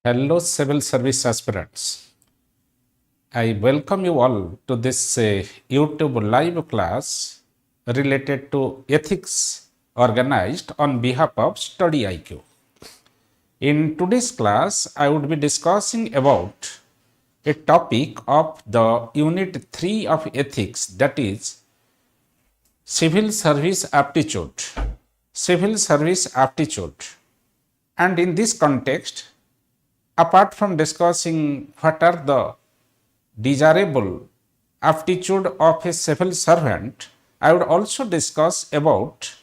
Hello, civil service aspirants. I welcome you all to this YouTube live class related to ethics organized on behalf of StudyIQ. In today's class, I would be discussing about a topic of the Unit 3 of Ethics, that is Civil Service Aptitude. Civil Service Aptitude. And in this context, apart from discussing what are the desirable aptitude of a civil servant, I would also discuss about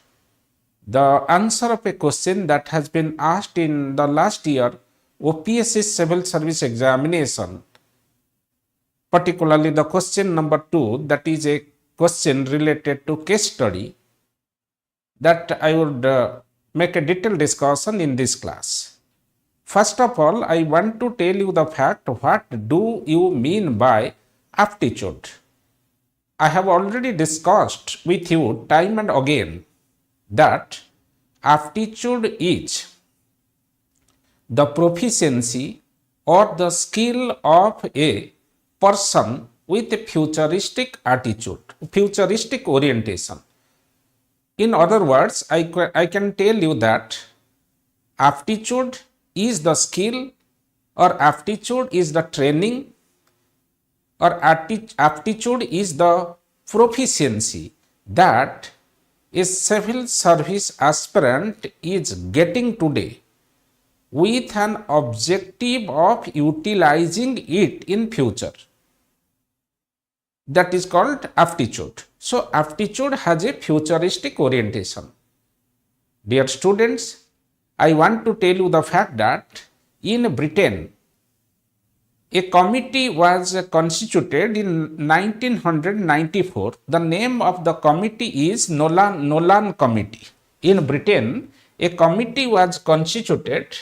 the answer of a question that has been asked in the last year OPSC Civil Service examination, particularly the question number 2, that is a question related to case study that I would make a detailed discussion in this class. First of all, I want to tell you the fact, what do you mean by aptitude? I have already discussed with you time and again that aptitude is the proficiency or the skill of a person with a futuristic attitude, futuristic orientation. In other words, I can tell you that aptitude is the skill, or aptitude is the training, or aptitude is the proficiency that a civil service aspirant is getting today with an objective of utilizing it in future. That is called aptitude. So aptitude has a futuristic orientation. Dear students, I want to tell you the fact that in Britain, a committee was constituted in 1994. The name of the committee is Nolan Committee. In Britain, a committee was constituted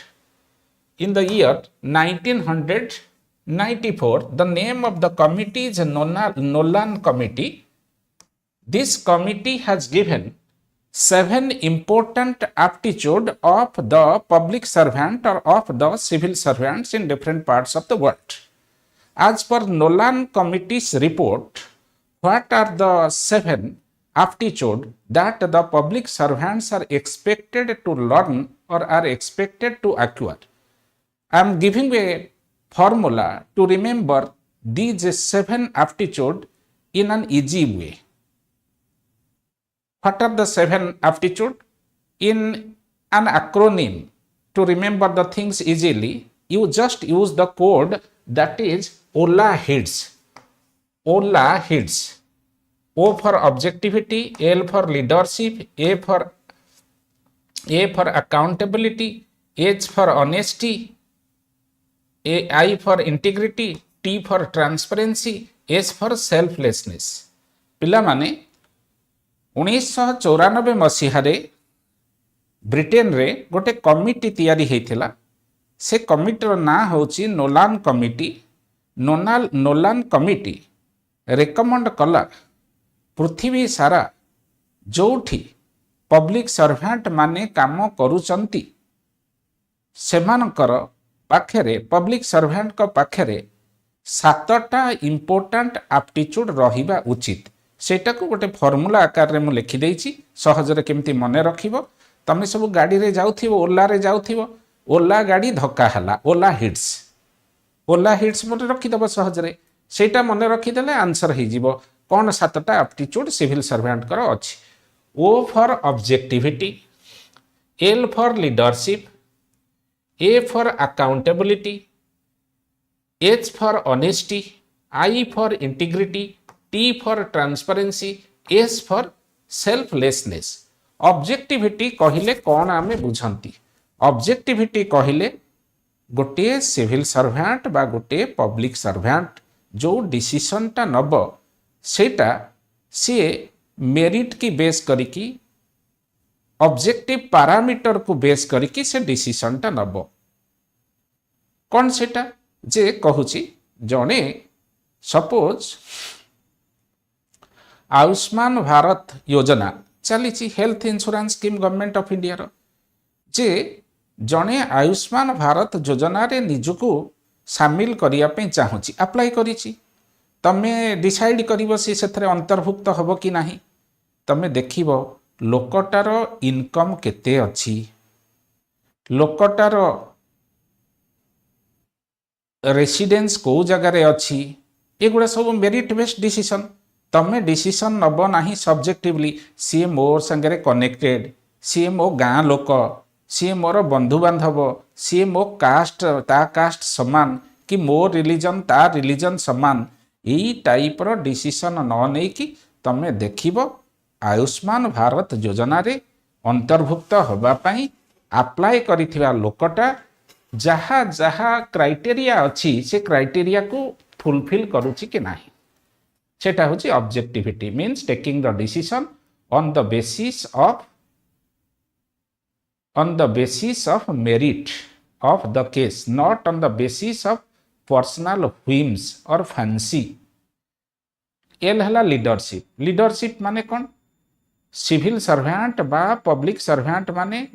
in the year 1994. The name of the committee is Nolan Committee. This committee has given 7 important aptitude of the public servant or of the civil servants in different parts of the world. As per Nolan Committee's report, what are the 7 aptitude that the public servants are expected to learn or are expected to acquire? I am giving a formula to remember these 7 aptitude in an easy way. What are the 7 aptitude? In an acronym, to remember the things easily, you just use the code that is OLA-HIDS. OLA-HIDS. O for objectivity, L for leadership, A for accountability, H for honesty, I for integrity, T for transparency, S for selflessness. पिलामाने 1994 मसीहारे Britain रे गोटे committee तैयारी होइथिला. से कमिटीर ना होची Nolan committee. Nolan committee recommend कला पृथ्वी सारा जोठी पब्लिक सर्वेंट माने काम करूचंती सेमानकर पाखरे, पब्लिक सर्वेंट को पाखरे 7टा इंपोर्टेंट एप्टीट्यूड रहिबा उचित. सेटा को गोटे फॉर्मूला आकार रे मु लिखि देइछि. सहजरे केमती मने रखिबो. तमे सब गाड़ी रे जाउथिबो, ओला रे जाउथिबो, ओला गाड़ी धक्का हला, ओला हिट्स मने रखि दबो सहजरे. सेटा मने रखि देले आंसर हे जिवो कोन 7टा एप्टीट्यूड सिविल सर्वेंट कर अछि. O for objectivity, L for leadership, A for accountability, H for honesty, I for integrity, T for transparency, S for selflessness. Objectivity कहिले कौन आमे बुझंती? ऑब्जेक्टिविटी कहिले गोटे सिविल सर्वेंट बा गोटे पब्लिक सर्वेंट जो डिसीजन टा नब सेटा सी मेरिट की बेस करिकी, ऑब्जेक्टिव पैरामीटर को बेस करिकी से डिसीजन टा नब. कौन सेटा जे कहूची जने सपोज आयुष्मान भारत योजना चली health insurance scheme government of India रो जे जड़े आयुष्मान भारत योजना रे निजको सामिल करने चाहूँगी अप्लाई करी तमे डिसाइड कर सी से अंतर्भुक्त हम कि नहीं तमे देखिब लोकटार इनकम केते अच्छी लोकटार रेसिडेंस को जगार अच्छी एगुड़ा सब मेरिट बेस्ड डिसीजन तमे डिसीजन नब ना सब्जेक्टिवली सी मो संगे कनेक्टेड सी मो गाँ लोक सी मोर बंधु बांधव सी मो कास्ट ता कास्ट समान कि मो रिलीजन ता रिलीजन समान यही टाइप रो डिसीजन न नहीं कि तमे देखिब आयुष्मान भारत योजना रे अंतर्भुक्त होबा पई अप्लाई करिथिबा लोकटा जहा जहा क्राइटेरिया अच्छी से क्राइटेरिया को फुलफिल करुच्ची कि नहीं सेटा होची objectivity means taking the decision on the basis of merit of the case not on the basis of personal whims और फैंसी एल हला लीडरशिप माने कौन सिविल सर्वेंट बा पब्लिक सर्वेंट माने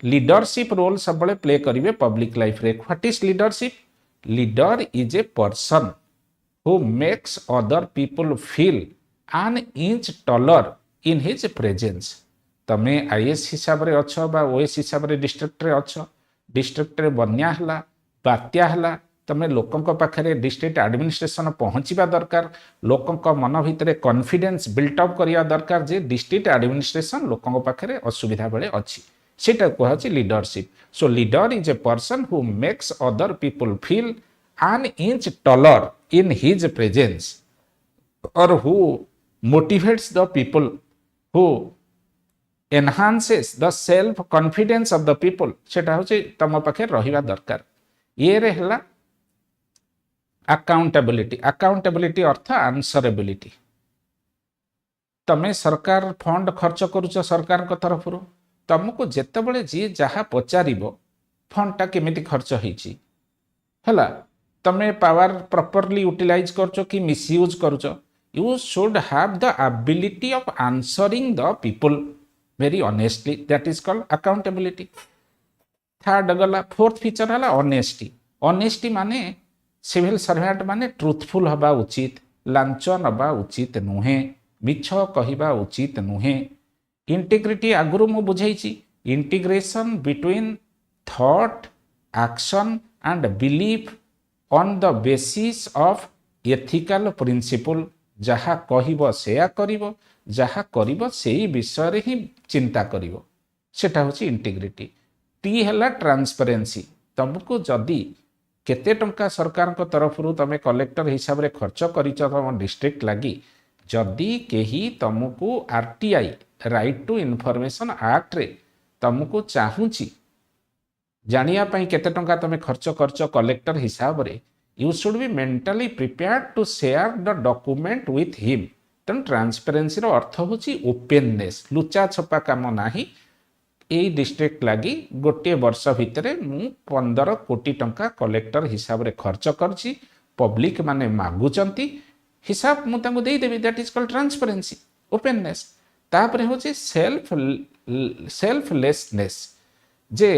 लीडरशिप रोल सब बड़े प्ले करिवे पब्लिक लाइफ रे what is leadership leader is a person who makes other people feel an inch taller in his presence तमे आईएएस हिसाब रे अच्छो बा ओएस हिसाब रे डिस्ट्रिक्ट रे अच्छो डिस्ट्रिक्ट रे बन्या हला बात्या हला तमे लोकंक पाखरे डिस्ट्रिक्ट एडमिनिस्ट्रेशन पहुँचवा दरकार लोकंक मन भितर कॉन्फिडेंस बिल्टअप करिया दरकार जे डिस्ट्रिक्ट एडमिनिस्ट्रेशन लोकंक पाखरे असुविधा बेले अच्छी सेटा कहछि leadership so leader is a person who makes other people feel an inch taller in his presence और who motivates the people who enhances the self confidence of the people सेटा होछि तम पाखे रहिबा दरकार ये रे हला अकाउंटेबिलिटी अर्थ आंसरेबिलिटी तमे सरकार फंड खर्च करुच सरकार को तरफ तुमको जितेबले जी जहाँ पचारिबो फंडटा केमिति खर्च होईची हला तमे पावर प्रॉपर्ली यूटिलाइज करचो कि मिसयूज करचो you should have the ability of answering the people very honestly that is called accountability third गला फोर्थ फीचर हला ऑनेस्टी माने सिविल सर्वेंट माने ट्रुथफुल हबा उचित लांच नबा उचित नुहे मिछ कहिबा उचित नुहे इंटीग्रिटी आगुरु मु बुझाइछि integration between thought action and belief on the basis of ethical principle जहा कहिबो सेया करिवो जहा करिवो सेही विषय रे ही चिंता करिवो सेटा होछि इंटीग्रिटी टी हला ट्रांसपेरेंसी तुमको जदी केते टंका सरकार को तरफ तमे कलेक्टर हिसाब रे खर्च करिछ तम डिस्ट्रिक्ट लगी जदी केही तुमको RTI right to information act रे तुमको चाहूची जानिया पई केते टंका तमे खर्च करछ कलेक्टर हिसाब रे you should be mentally prepared to share the document with him तन ट्रांसपेरेंसी रो अर्थ होची ओपननेस लुचा छपा काम नाही एई डिस्ट्रिक्ट लगी गोटे वर्ष भितर मु 15 कोटी टंका कलेक्टर हिसाब रे खर्च करछि पब्लिक माने मागुचंती हिसाब मु तांको देई देबी that is called transparency openness तापरे होची सेल्फलेसनेस जे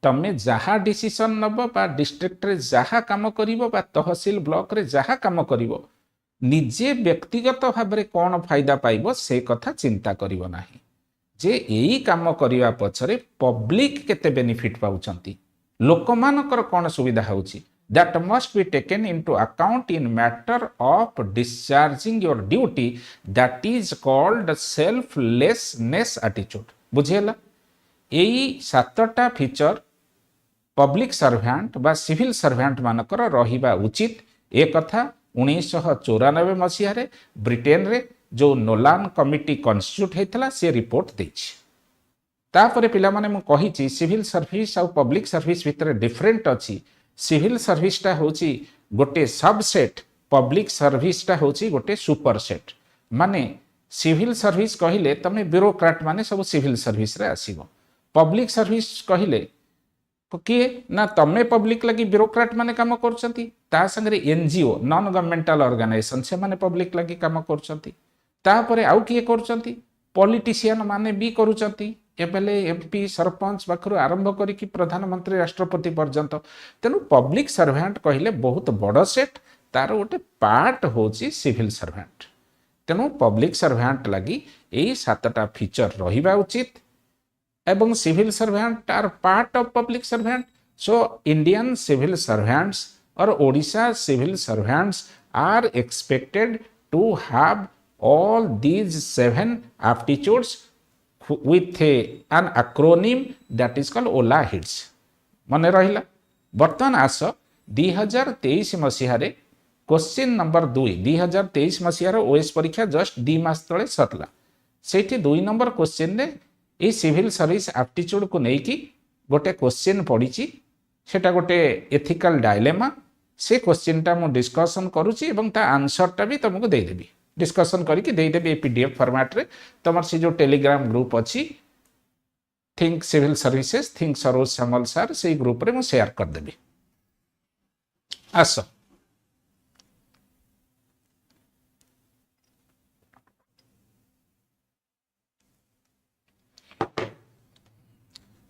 तमे जहाँ डिसीजन नब बा डिस्ट्रिक्ट रे जहाँ काम करिवो बा तहसील ब्लॉक रे जहाँ काम करिवो निजे व्यक्तिगत भाव में कौन फायदा पाइबो से कथा चिंता करिवो नाही जे यही काम करिवा पछरे पब्लिक केते बेनिफिट पाउचंती लोक मानकर कौन सुविधा होची that must be taken into account in matter of discharging your duty that is called selflessness attitude बुझेला यही 7टा फीचर पब्लिक सर्वेंट बा सिविल सर्वेंट मानकर रहिबा उचित ए कथा 1994 मसीह रे ब्रिटेन रे जो नोलान कमिटी कन्स्टिट्यूट हेतला से रिपोर्ट देछि तापरे पिला माने मु कहिछि सिविल सर्विस और पब्लिक सर्विस भितर डिफरेंट अछि सिविल सर्विसटा होची गोटे सबसेट पब्लिक सर्विसटा होची गोटे सुपरसेट माने सिविल सर्विस कहिले तमे ब्यूरोक्राट माने सब सिविल सर्विस रे आसीबो पब्लिक सर्विस कहिले किए ना तमे पब्लिक लगी ब्यूरोक्राट माने काम करछंती ता संगे एनजीओ नॉन गवर्नमेंटल ऑर्गेनाइजेशन से माने पब्लिक लगी काम करछंती तापरे आउ किए करछंती पॉलिटिशियन माने भी करूछंती एमएलए एमपी सरपंच पाखु आरंभ करिक प्रधानमंत्री राष्ट्रपति पर्यंत। तेणु पब्लिक सर्वेंट कहले बहुत बड़ सेट, तार गोटे पार्ट होची सिविल सर्वेंट। तेणु पब्लिक सर्वेंट लगी यही 7टा फीचर रहिबा उचित एवं civil servant are part of public servant. So Indian civil servants और Odisha civil servants are expected to have all these 7 aptitudes with an acronym that is called OLA HITS। मने रहिला। बर्तमान आस 2023 मसीहारे क्वेश्चन नंबर 2 2023 मसीहार ओएस परीक्षा just 2 मास तले सरला। सेठी 2 number question ने ए civil service aptitude को नेकी गोटे क्वेश्चन पड़ीची, सेटा गोटे एथिकल डायलेमा। से क्वेश्चन टा मु डिस्कशन करूची एवं ता आंसर टा भी तुमको दे देबी, डिस्कशन करके देदेवी पीडीएफ फॉर्मेट रे। तुम से जो टेलीग्राम ग्रुप अच्छी think civil services think Saroj Shyamal sir से ग्रुप रे मुझे शेयर करदेवी। आस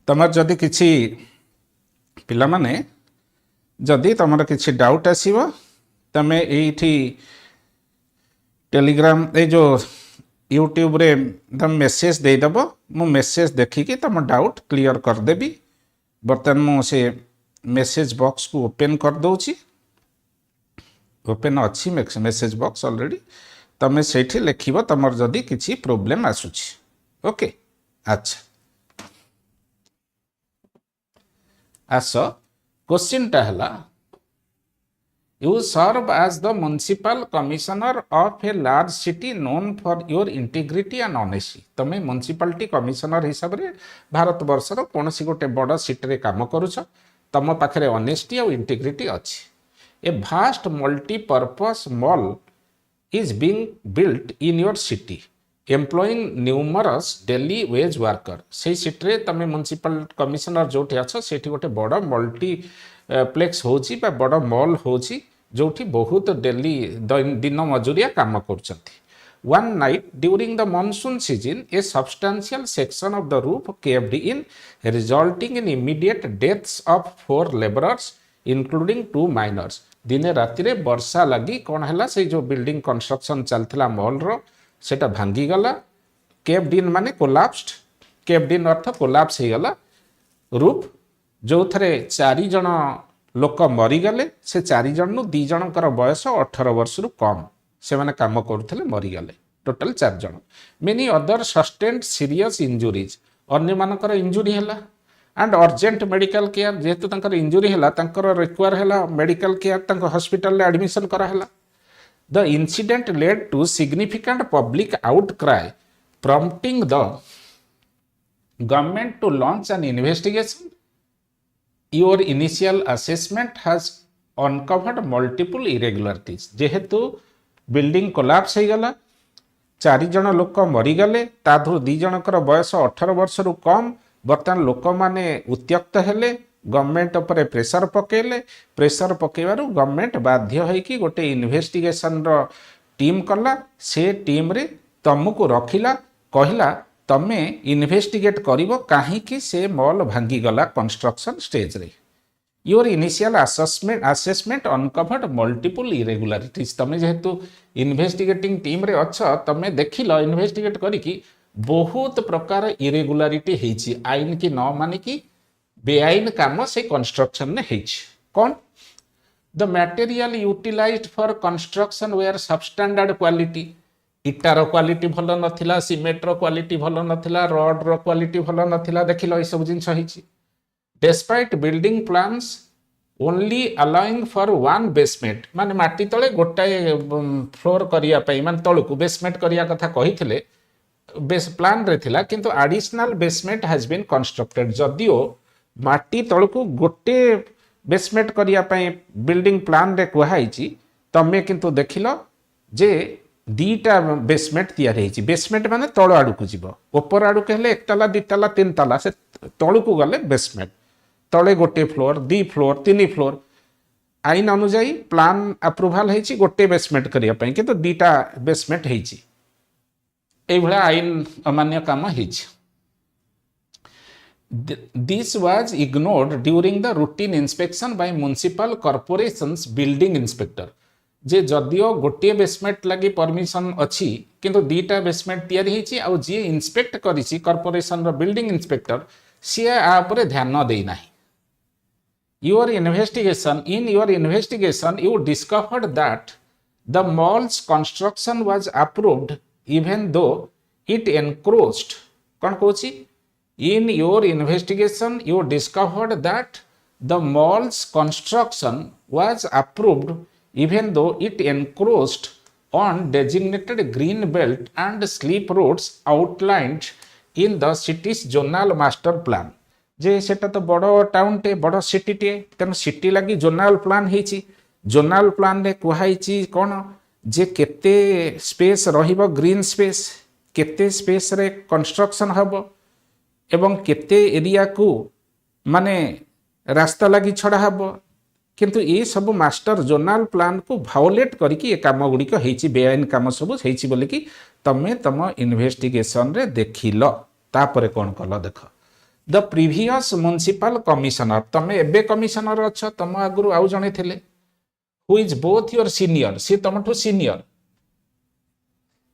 तमर जदि किछि पिला माने जदि तमर किछि डाउट आसीबो तमे एठी टेलीग्राम ए जो यूट्यूब रे तुम मेसेज दे दबो, मु मेसेज देखिकी तुम डाउट क्लियर कर देबी। बर्तमान मु से मेसेज बॉक्स को ओपन कर दउची, ओपन अच्छी मेसेज बॉक्स ऑलरेडी। तमे सेठी लिखिबो तमर जदि किछि प्रॉब्लम आसुची। ओके अच्छा आस क्वेश्चन टा हला You serve as the municipal commissioner of a large city known for your integrity and honesty। तमे municipality commissioner हिसाब रे भारत वर्षर कौन सी गोटे बड़ सिटी रे काम करूछ, तम पाखरे honesty और integrity अछि। A vast multi-purpose mall is being built in your city employing numerous daily wage worker। से सिटी रे तमे municipal commissioner जोठी अछ सेठी गोटे बड़ मल्टीप्लेक्स होची बा बड़ मॉल होची जोठी बहुत डेली दिन मजूरिया काम करछंती। One night during the monsoon season a substantial section of the roof caved in resulting in immediate deaths of 4 laborers including 2 minors। दिने राति रे वर्षा लगी कौन हला से जो बिल्डिंग कंस्ट्रक्शन चलथिला मॉल रो सेटा भांगी गला। केव्ड इन माने कोलैप्स्ड, केव्ड इन अर्थ कोलैप्स हे गला रूफ, जो थरे 4 जण लोक मरीगले। से 4 जन 2 जनकर बयस 18 वर्ष रु कम, से माने काम करथले मरीगले, टोटल 4 जन। Many other sustained serious injuries, अन्य मानकर इंजुरी हैला एंड अर्जेंट मेडिकल केयर। जेहेतु तंकर इंजुरी हैला तंकर रिक्वायर हैला मेडिकल केयर, तंक हॉस्पिटल रे एडमिशन करा हैला। The incident led to significant public outcry prompting the government to launch an investigation. Your initial assessment has uncovered multiple irregularities। जेहेतु बिल्डिंग कोलैप्स हो गला, 4 जन लोक मरीगले, ताधु 2 जनकर बयस 18 वर्ष रु कम। बर्तमान लोक माने उत्यक्त हेले, गवर्नमेंट उपरे प्रेशर पकेले, प्रेशर पकेबारु गवर्नमेंट बाध्य होइकी गोटे इन्वेस्टिगेशन रो टीम कला। से टीम रे तमको रखिला, कहिला तमे इन्वेस्टिगेट करिवो काहेकि से मॉल भांगी गला कंस्ट्रक्शन स्टेज रे। Your initial assessment uncovered multiple irregularities. तमे जेहेतु इन्वेस्टिगेटिंग टीम रे अछ, तमे देखिलो इन्वेस्टिगेट करिकी बहुत प्रकार इरेगुलारिटी हेछि, आईन की न माने की बेआईन काम से कंस्ट्रक्शन ने हेछि। कोन the material utilized for construction were substandard quality. इटार क्वालिटी भल नथिला, सीमेंटर क्वालिटी भल नथिला, रड रो क्वालिटी भल नथिला। देखिलो ए सब जिंस हिची। Despite building plans only allowing for 1 basement, माने माटी तळे गोटाए फ्लोर करिया पई माने तळकु बेसमेंट करिया कथा कहिथिले बेस प्लान रे थिला, किंतु additional basement has been constructed. जदियो माटी तळकु गोटे बेसमेंट करिया पई बिल्डिंग प्लान रे कुहाइची, तमे किंतु देखिलो जे 2टा बेसमेंट तैयारी होइछि। बेसमेंट माने तळ आडू को जीवो, ऊपर आडू के हेले 1 ताला 2 ताला 3 ताला, से तळू को गले बेसमेंट। तळे गोटे फ्लोर 2 फ्लोर 3 फ्लोर आईन अनुसार प्लान अप्रूवल होइछि गोटे बेसमेंट करिया पई, किंतु 2टा बेसमेंट होइछि। एइ भला आईन अमान्य काम होइछि। This was ignored during the routine inspection by municipal corporations building inspector. जे जदियो गोटे बेसमेंट लगी परमिशन अच्छी किंतु दीटा बेसमेंट तैयारी होती आउ जी इंस्पेक्ट करिछि कॉर्पोरेशन रो बिल्डिंग इंस्पेक्टर सी आ ऊपर ध्यान न देई नाही. In your investigation you discovered that the mall's construction was approved even though it encroached. कौन कहूची? In your investigation you discovered that the mall's construction was approved even though it encroached on designated green belt and sleep roads outlined in the city's zonal master plan. जे सेटा तो बड़ town टे बड़ city टे तेन city लगी zonal plan होईची. Zonal plan रे कुहाईची कौन जे केते स्पेस रहिबो ग्रीन स्पेस केते स्पेस रे कंस्ट्रक्शन हबो एवं केते एरिया को माने रास्ता लगी छड़ा हबो. किंतु ये सब मास्टर जोनाल प्लान को भायोलेट करके ये काम गुड़िक होईची बेआईन काम सब होईची बोली कि तमे तम इन्वेस्टिगेशन रे देखिल. तापरे कौन कल देख द प्रिवियस म्युनिसिपल कमिशनर तमे एबे कमिशनर अच्छ तम आगुरु आउ जणे थिले who is both your senior सी तमठु सीनियर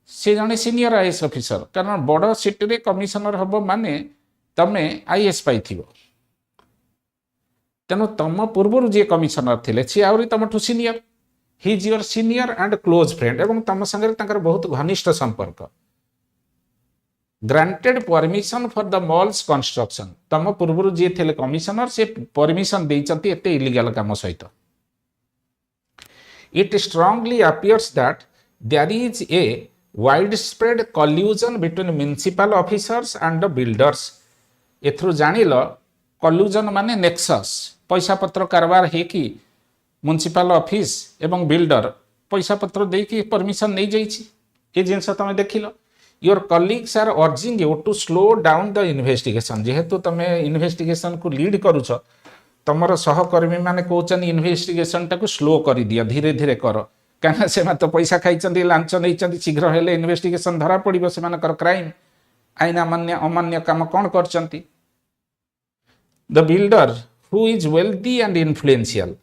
सी जणे सीनियर आईएएस ऑफिसर कारण बड़ सिटी रे कमिशनर हबो माने तमे आईएएस पाइथिबो तेनु तम पूर्वरु जे कमिशनर थिले सी आउरी तमठु senior he is your senior and close friend एवं तम संगे तांकर बहुत घनिष्ठ संपर्क. Granted permission for the mall's construction तम पूर्व जी थे कमिशनर से परमिशन देइचंती एते इलीगल काम सहित. It strongly appears that there is a widespread collusion between municipal officers and the builders. एथरु जानिल कल्यूजन माने नेक्सस पैसा पत्र कारबार हे कि म्युनिसिपल ऑफिस एवं बिल्डर पैसा पत्र दे कि परमिशन नहीं जाइछि. ए जिंस तमे देखिलो. Your colleagues are urging you to slow down the investigation. जेहेतु तमे इन्वेस्टिगेशन को लीड करूछ तमर सहकर्मी माने कहउछन इन्वेस्टिगेशन टाको स्लो करि दिया धीरे धीरे कर काना से तो पैसा खाइचंदी लांच नैचंदी शीघ्र हेले इन्वेस्टिगेशन धरा पड़िबो से मानकर क्राइम आईन अमान्य काम कोन करचंती. The builder who is wealthy and influential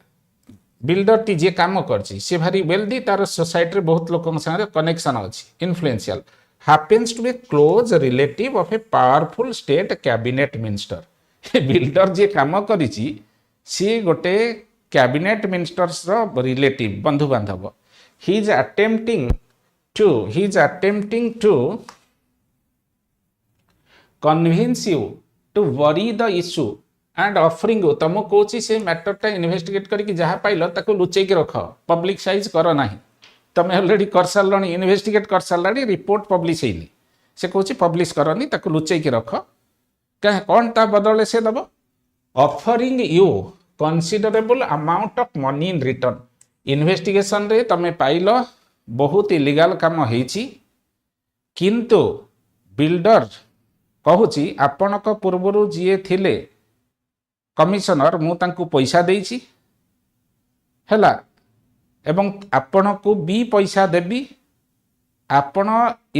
builder टी जे काम करछि से भारी वेल्दी तार सोसाइटी रे बहुत लोकन संगे कनेक्शन अछि influential happens to be close relative of a powerful state cabinet minister. Builder जे काम करिछि सी गोटे कैबिनेट मिनिस्टर्स रो रिलेटिव बंधु बांधव. he is attempting to convince you to worry the issue and offering you तमो कोछि से मैटर टा इन्वेस्टिगेट करके जहा पाइलो ताको लुचै के रख पब्लिसाइज कर नाही. तमे ऑलरेडी कर सारलणी इन्वेस्टिगेट कर सारलाडी रिपोर्ट पब्लिश हेली से कहूँ पब्लिश करनी ताको लुचै के रख क्या कौन ता बदले से दब offering you considerable amount of money in return. Investigation रे तमे पाइल बहुत इलीगल काम होईची किंतु बिल्डर कहूची आपणक पूर्वरु जीए थिले कमिशनर मु तांकु पैसा देइची हैला एवं आपण को भी पैसा देबी आपण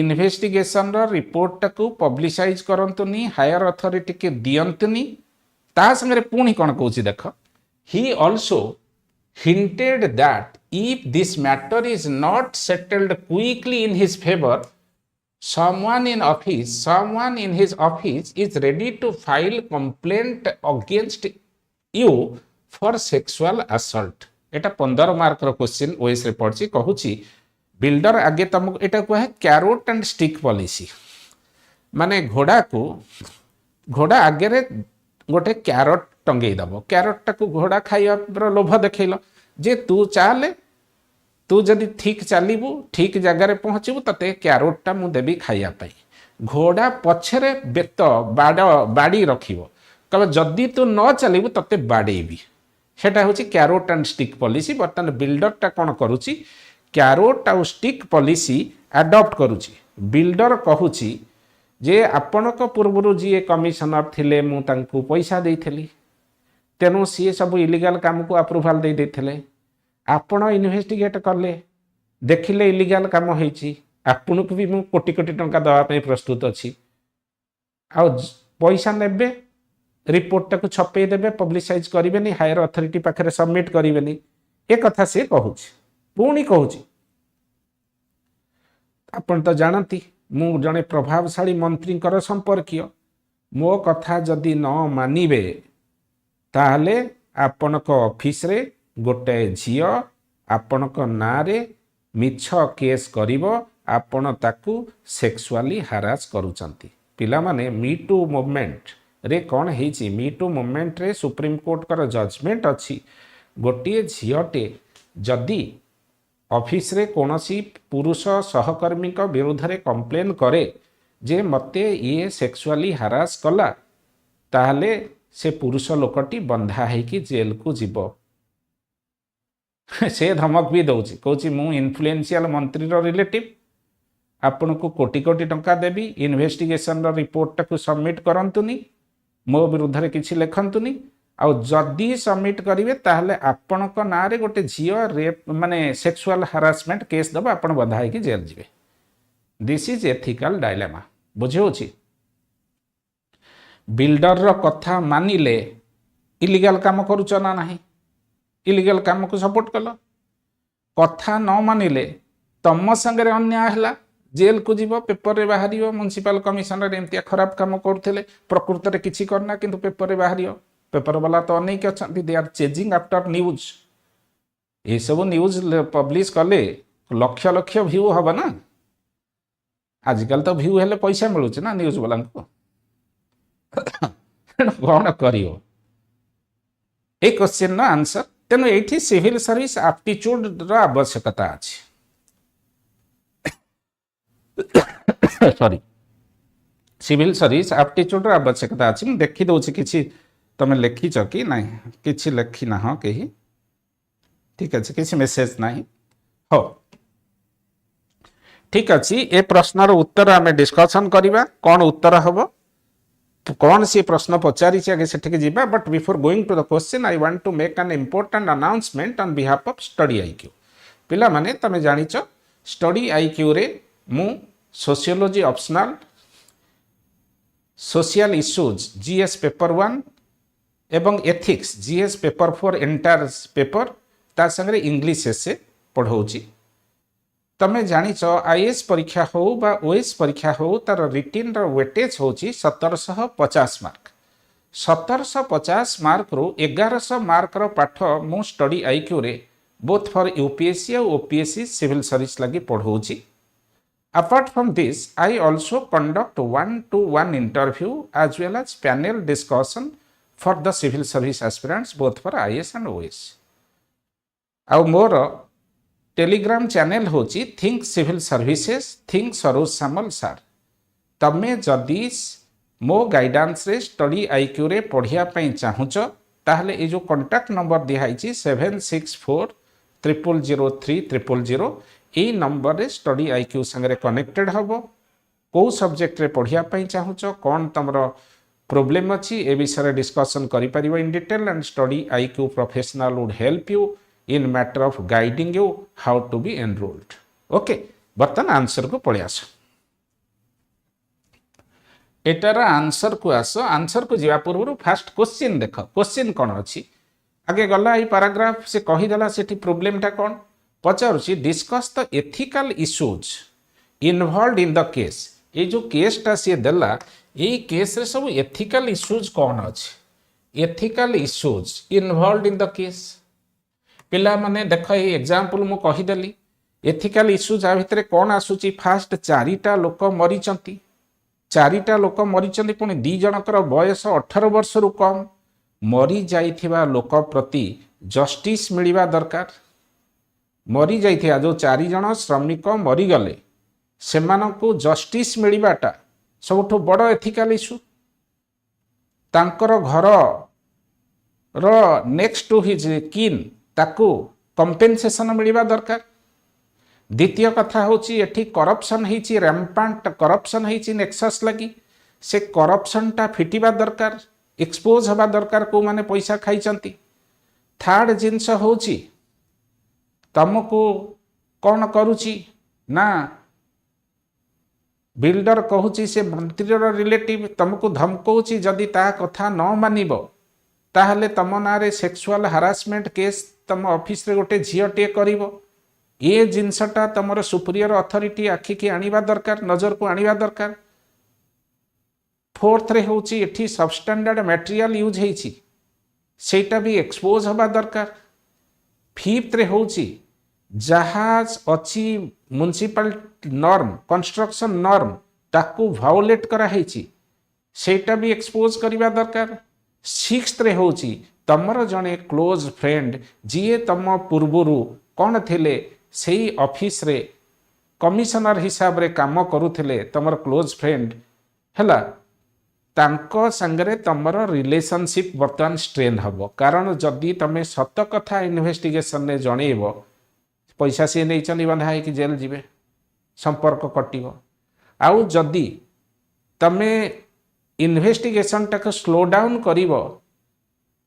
इन्वेस्टिगेशन रिपोर्ट टाकू पब्लिसाइज करंतुनी हायर अथॉरिटी के दियंतुनी ता संगे पुणी कौन कहूँ देख he also hinted that if this matter is not settled quickly in his favour someone in his office is ready to file complaint against you for sexual assault. Etah 15 mark row question OS रे पड़छि कहूछि builder आगे तुमको एटा को है carrot and stick policy माने घोड़ा आगे रे गोटे कैरोट टंगेई दबो कैरोट टाकू घोड़ा खाइबा लोभ देखैलो जे तू चाले तू जदि ठीक चलबू ठीक जगार पहुँचबू ते कैरोटा मु देवी खाइया घोड़ा पछरे बेत बाड़ी रखिबो कब जदि तू न चलबू ते बाड़ेबी सेटा हूँ कैरोट एंड स्टिक पॉलिसी. बर्तमान बिल्डरटा कौन करुच्ची कैरोट आउ स्टिक पॉलिसी अडॉप्ट करुच्ची. बिल्डर कहूची जे आपणक पूर्व जी कमिशनर थिले मु तांकु पैसा देइथली तेणु सी सब इलीगल काम को अप्रूवाल दे देइथले आपण इन्वेस्टिगेट कले देखिले इलीगल काम होईची आपन को भी मु कोटी कोटी टंका दवा पे प्रस्तुत अछि आ पैसा नेबे रिपोर्ट को छपे देबे पब्लिसाइज करेंगे हायर अथॉरिटी पाखे सबमिट करेंगे ए कथा सी कहूँ पुणी कहूँ आपण तो जानती मु जड़े प्रभावशाली मंत्री संपर्कीय मो कथा जदि न मानिबे ताहले आपणक ऑफिस रे गोटे झियो आपणक नारे मिछ केस करिवो आपण ताकू सेक्सुअली हारास करूचंती पिला माने मी टू मूवमेंट रे कौन हेची मी टू मूवमेंट रे सुप्रीम कोर्ट कर जजमेंट अच्छी गोटे झियोटे जदि ऑफिस रे कोनोसी पुरुष सहकर्मी को विरुद्ध रे कंप्लेन करे जे मते ये सेक्सुअली हारास कला ताहले से पुरुष लोकटी बंधा है कि जेल को जीव से धमक भी दौची कहूँ मु इन्फ्लुएंशियल मंत्री रो रिलेटिव आपन को कोटी कोटी टंका देवी इन्वेस्टिगेशन रो रिपोर्ट टाकू सबमिट करंतुनी मो विरुद्ध रे किछि लेखंतुनी आउ जदि सबमिट करिवे ताहले आपनक ना रे गोटे झियो रेप माने सेक्सुअल हारासमेंट केस दबा आपन बंधा है कि जेल जीवे दिस इज एथिकल डायलेमा बुझे बिल्डर रो कथा मानिले इलीगल काम करूच ना नहीं इलीगल काम को सपोर्ट कल कथा न मानिले तम संगे अन्याय है जेल को जीव पेपर रे बाहर म्युनिसिपल कमिशनर एमती खराब काम करते प्रकृत में किसी करना किंतु पेपर रे बाहर पेपर वाला तो अनेक अच्छा they are chasing after news ये सब न्यूज पब्लिश कले लक्ष लक्ष व्यू हम ना आजकल तो व्यू हेले पैसा मिलूँ ना न्यूज वाला को कौन कर क्वेश्चन आंसर तेणु ये सिविल सर्विस एप्टीट्यूड आवश्यकता अच्छी सॉरी सिविल सर्विस एप्टीट्यूड आवश्यकता अच्छी मुझे देखी दूसरी किसी तुम लिखिच कि ना कि लिखी ना कहीं ठीक अच्छे किसी मेसेज ना हो ठीक अच्छे ए प्रश्नर उत्तर आम डिस्कसन करवा कौन उत्तर हम कौन सी प्रश्न पचारि आगे से जीवा but before going to the question I want to make an important announcement on behalf of study IQ पिला माने तमे जानिच स्टडी आईक्यू रे मु sociology optional social issues GS paper 1 एवं ethics GS paper 4 entire paper ता संगे English एसे पढ़ाऊँ तमें जानिच आईएएस परीक्षा हो बा ओएस परीक्षा हो तार रिटिन वेटेज हूँ 1750 मार्क 1750 मार्क रु 1100 मार्क रो पाठ मु स्टडी आईक्यू रे बोथ फॉर यूपीएससी और ओपीएससी सिविल सर्विस लगी पढ़ाऊँ apart from this I also conduct 1-to-1 interview as well as panel discussion for the civil service aspirants both for IAS and OS आउ मोर Telegram channel होची think civil services think Saroj Samal sir तमें जदि मो guidance रे study IQ रे पढ़िया पई चाहुच ताहले ए जो कांटेक्ट नंबर दिहाई 76400300 ए नंबर रे स्टडी आईक्यू संगे कनेक्टेड हबो को सब्जेक्ट रे पढ़िया पई चाहुच कोन तमरो प्रॉब्लम अछि ए विषय डिस्कशन करि परिबो in detail and study IQ professional would help you in matter of guiding you how to be enrolled okay बर्तन आंसर को पढ़े आस एटार आंसर को आस आंसर को जीवा पूर्व फास्ट क्वेश्चन देख क्वेश्चन कौन अच्छी आगे गला ये पैराग्राफ से कहीदेला से प्रोब्लेम टा कौन पचारुची discuss the ethical issues involved in the case ये जो केस टा सी देला ये केस रे सब एथिकल इश्यूज कौन अच्छी ethical issues involved in the case पिला माने देख ये एग्जांपल मु कहीदेली एथिकल इश्यूज आ भितर कौन आसूची फास्ट 4टा लोक मरीचंती 4टा लोक मरीचंती पुणी 2 जनकर बयस 18 वर्ष रु कम मरी जाइथिबा लोक प्रति जस्टिस मिलिबा दरकार मरी जाइथिबा जो 4 जन श्रमिक मरी गले सेमानकु जस्टिस मिलिबाटा सबठो बड़ एथिकल इश्यू तांकर घर रो नेक्स्ट टू हिज किन ताकू कंपेनसेशन मिलिबा दरकार द्वितीय कथा होची एठी करप्शन हेची रैम्पांट करप्शन हेची नेक्सस लगी से करप्शन टा फिटिबा दरकार एक्सपोज हबा दरकार को माने पैसा खाइचंती थर्ड जिंस होची तुमको कौन करूची ना बिल्डर कहूँ से मंत्री रिलेटिव तुमको धमकाऊँ जदि ता कथा न मानिब ताहले तम ना सेक्सुअल हारासमेंट केस तुम ऑफिस रे गोटे झीटे कर ये जिनसटा तुम सुपीरियर अथॉरिटी आखिकी आनिबा दरकार नजर को आनिबा दरकार। फोर्थ रे होची एठी सबस्टैंडर्ड मटेरियल यूज हेची सेटा भी एक्सपोज हवा दरकार। फिफ्थ रे होची जहाज अच्छी म्युनिसिपल नॉर्म कंस्ट्रक्शन नॉर्म ताकू वायोलेट करा हेची सेटा भी एक्सपोज करवा दरकार। सिक्स्थ रे होची तमर जने क्लोज फ्रेंड जीए तम पूर्वरु कौन थिले सेही ऑफिस रे कमिशनर हिसाब रे काम करुथिले तमर क्लोज फ्रेंड हैला तांको संगरे तमर रिलेशनशिप बर्तमान स्ट्रेन हबो कारण जदि तमे सत कथा इन्वेस्टिगेशन ने जणेबो पैसा सी नहीं चली बंधा है कि जेल जीवे संपर्क कटिबो। आउ जदि तमे इन्वेस्टिगेशन टाक स्लो डाउन करिबो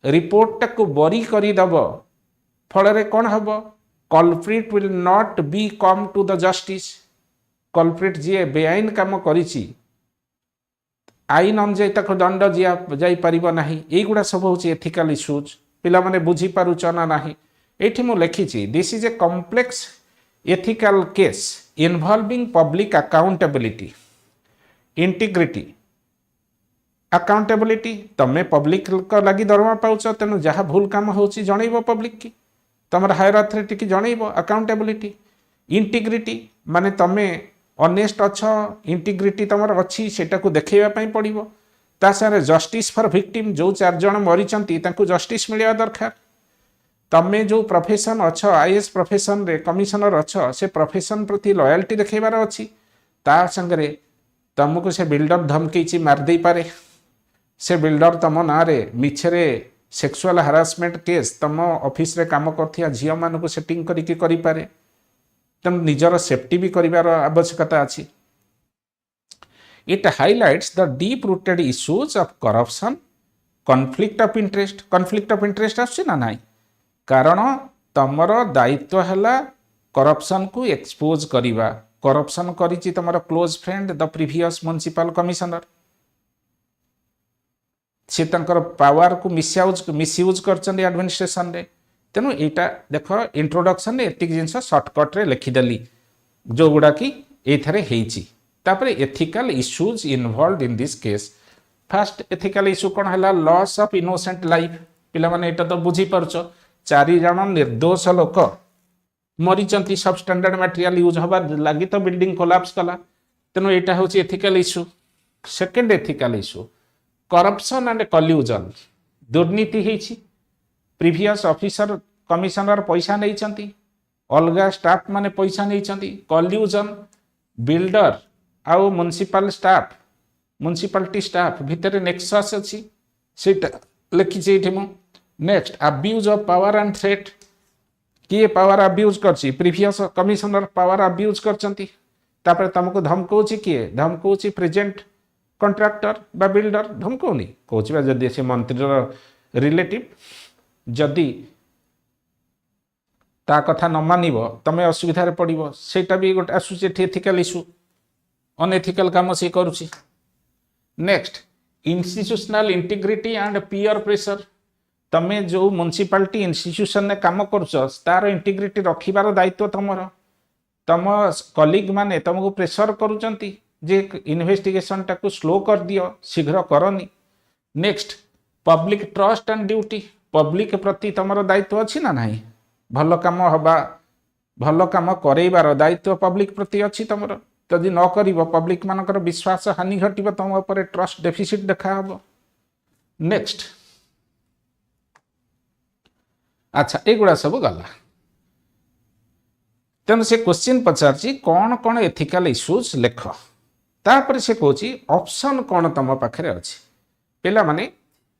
रिपोर्ट टाक बरी करी दबो फल रे कोन हबो culprit will not be come to the justice. Culprit जी बेआईन काम करिछि आईन अनुजाई तक दंड जाई परिबो नाही। एगुडा सब होची एथिकल इश्यूज पिला माने बुझी पारुछ ना नाही। एठी मु लिखिछि this is a complex ethical case involving public accountability integrity. Accountability तमे पब्लिक को लगी दरमा पाउछ तेनु जहा भूल काम होची जणैबो पब्लिक की तमर हायर अथॉरिटी की जणैबो अकाउंटेबिलिटी। इंटीग्रिटी माने तमे ऑनेस्ट अच्छा इंटीग्रिटी तमर अच्छी सेटा को देखैबा पई पड़िबो। ता सारे जस्टिस फॉर विक्टिम जो 4 जण मरिचंती तांको जस्टिस मिलिया दरकार। तमे जो प्रोफेशन अच्छा आईएएस प्रोफेशन रे कमिशनर अच्छा से प्रोफेशन प्रति लॉयल्टी देखैबार अच्छी ता संगरे तुमको से बिल्डर धमकीची मार दे पारे से बिल्डर तम ना रे मिछरे सेक्सुअल हारासमेंट केस तम ऑफिस रे काम करथिया झियो मानको सेटिंग करिके करि पारे तेणु निजर सेफ्टी भी करिवार आवश्यकता अछि। It highlights the deep rooted issues of corruption conflict of interest आछि ना नाही कारण तमर दायित्व हैला करप्शन को एक्सपोज करिवा। करप्शन करिछि तमर close friend the previous municipal commissioner से तंकर पावर को मिसयूज करछन एडमिनिस्ट्रेशन रे। तेणु यहाँ देख इंट्रोडक्शन एतिक जिनस सर्टकट रे लिखिदेली जो गुड़ा कि एथरे हेइची। तापरे ethical issues involved in this case. First ethical issue कौन है लॉस ऑफ इनोसेंट लाइफ पिला माने एटा तो बुझी पारछ 4 जण निर्दोष लोक मरीचंती सब स्टैंडर्ड मटेरियल यूज हवा लगी तो बिल्डिंग कोलैप्स कला तेणु यहाँ हूँ ethical issue. Second ethical issue corruption and collusion दुर्नीति होइछि प्रीवियस ऑफिसर कमिशनर पैसा नहीं अलगा स्टाफ माने पैसा नहीं कल्यूजन बिल्डर आउ म्युनिसिपल स्टाफ म्युनिसिपालिटी स्टाफ भितर नेक्सस अच्छी सेटा लिखी मु। Next abuse of power and threat किए पावर अब्यूज करछि प्रीवियस कमिशनर पावर अब्यूज करछंती तापर तुमको धमकाउछि किए धमकाउछि प्रेजेंट कॉन्ट्रैक्टर बा बिल्डर धमकाउनी कहछि बा जदी से मंत्री रिलेटिव जदि ता कथा न मानिब तमे असुविधा पड़िबो सेटा भी गोटे आसुचे एथिकल इश्यू अनएथिकल काम से करुछि। Next institutional integrity and peer pressure तमे जो म्युनिसिपालिटी इंस्टीट्यूशन ने काम करुछ तार इंटीग्रिटी रखिबार दायित्व तमर तम कलीग माने तुमको प्रेशर करुचंती जे इन्वेस्टिगेशन टाको स्लो कर दियो शीघ्र करनी। Next public trust and duty public प्रति तमर दायित्व अछि ना नाही भल काम हबा भल काम करैबार दायित्व पब्लिक प्रति अछि तमर जदि न करिवो पब्लिक मानकर विश्वास हानि घटिबो तम ऊपर ट्रस्ट डेफिसिट देखा हबो। नेक्स्ट अच्छा एगुड़ा सब गला तेणु से क्वेश्चन पचार कौन कौन एथिकल इश्यूज लेख तापर से कहूँ ऑप्शन कौन तुम पाखे अच्छी पिला माने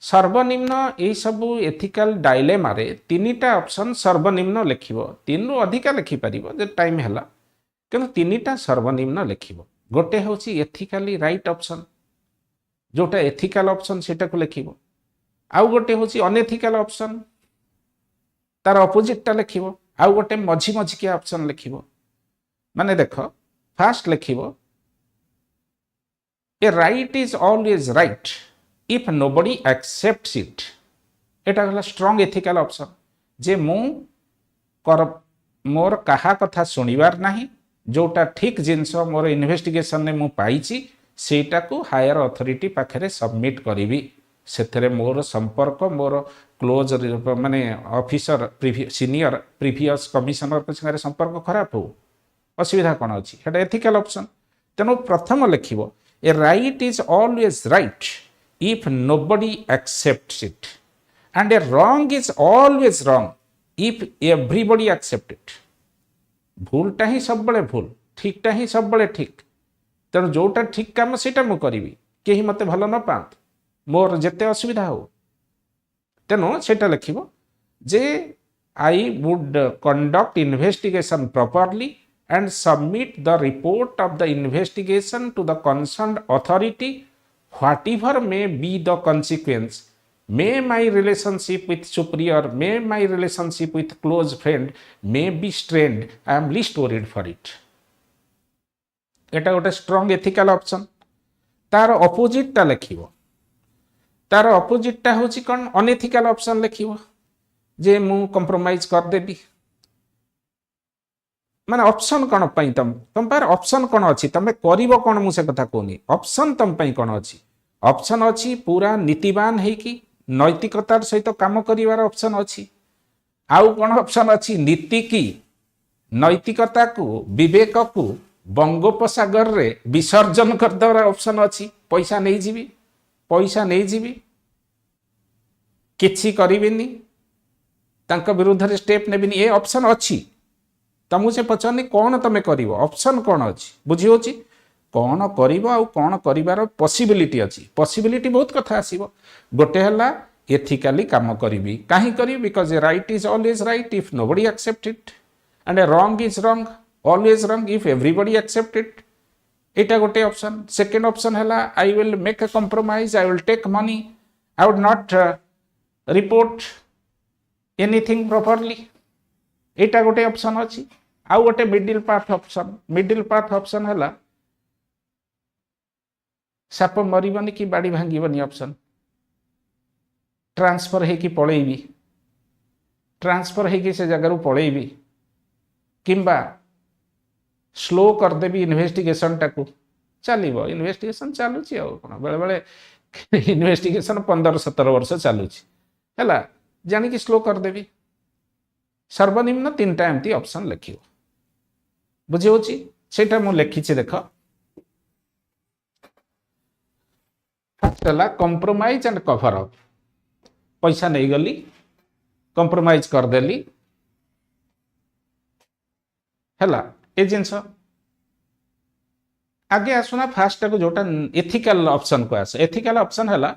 सर्वनिम्न यही सबू एथिकल डायलेमा रे 3टा ऑप्शन सर्वनिम्न लिखिबो 3 रु अधिका लिखि परिबो जे टाइम हैला किंतु 3टा सर्वनिम्न लिखिबो गोटे होची एथिकली राइट ऑप्शन जोटा एथिकल ऑप्शन सेटा को लिखिबो आउ गोटे होची अनएथिकल ऑप्शन तार अपोजिट टा लिखिबो आउ गोटे मझी मझिकिया ऑप्शन लिखिबो माने देख फास्ट लिखिबो a right is always right if nobody accepts it. एटा हला स्ट्रांग एथिकल ऑप्शन जे मु कर मोर कहा कथा सुनिबार नाही, जोटा ठीक जिनस मोर इन्वेस्टिगेशन ने मु पाइची सेटा को हायर अथॉरिटी पाखरे सबमिट करिवि। सेथरे मोर संपर्क मोर क्लोज माने ऑफिसर सीनियर प्रीवियस कमिशनर के संगे संपर्क खराब हो असुविधा कौन अच्छी हेटा एथिकल ऑप्शन। तेणु प्रथम लिखिबो a right is always right if nobody accepts it and a wrong is always wrong if everybody accept it. भूलटा ही सब बड़े भूल, ठीकटा ही सब बड़े ठीक। तेणु जोटा ठीक काम सेटा मु करिवि, केही मते भलो न पात मोर जेते असुविधा हो। तेणु सेटा लिखिबो जे I would conduct investigation properly and submit the report of the investigation to the concerned authority whatever may be the consequence. May my relationship with superior, may my relationship with close friend may be strained, I am least worried for it. एटा गोटे strong ethical option. तार opposite टा लिखिबो, तार opposite टा होची कोन unethical option लिखिबो जे मु compromise कर देबी। माने option कौन पाई तुम पार ऑप्शन कौन अच्छी तुम करिवो कौन मुझे कथा कहनी ऑप्शन तुम पाई कौन अच्छी ऑप्शन अच्छी पूरा नीतिवान है कि नैतिकतार सहित काम करिवार ऑप्शन अच्छी आउ कौन ऑप्शन अच्छी नीति की नैतिकता को विवेक को बंगोपसागर रे विसर्जन कर देवार ऑप्शन अच्छी पैसा नहीं जीवी पैसा नहीं जीवी किछि करिवेनी तांका विरुद्ध रे स्टेप नेबिनी ए ऑप्शन अच्छी। तमु से पचारनी कौन तुम कर ऑप्शन कौन अच्छी बुझी होची कौन करिवो आ कौन करिवार पॉसिबिलिटी अच्छी पॉसिबिलिटी बहुत कथा आसीबो। गोटे हला एथिकली काम करिवि काहे करिवि because a right is always right if nobody accept it and a wrong is wrong always wrong if everybody accept it. एटा गोटे ऑप्शन। सेकंड ऑप्शन हला I will make a compromise I will take money I would not report anything properly. एटा गोटे option अच्छी। आउ गोटे middle path option है साप मरबनी कि बाड़ी भांगीबनी ऑप्शन। ट्रांसफर होगी पलैबी ट्रांसफर होगी से जगार पलैबी किंबा स्लो करदेवी इन्वेस्टिगेशन टाकू चलो इन्वेस्टिगेशन चलुची कौन बेले बेले इन्वेस्टिगेशन 15-17 वर्ष चलुची है जानिकी स्लो करदेवी। सर्वनिम्न 3टा एमती ऑप्शन लिखियो बुझी होची सेटा मु लिखिछि देख। फर्स्ट हला कंप्रोमाइज एंड कवर अप पैसा नहीं गली कंप्रोमाइज कर देली हैला ए जिंस आगे आसुना फास्ट को जोटा एथिकल ऑप्शन को आस। एथिकल ऑप्शन हला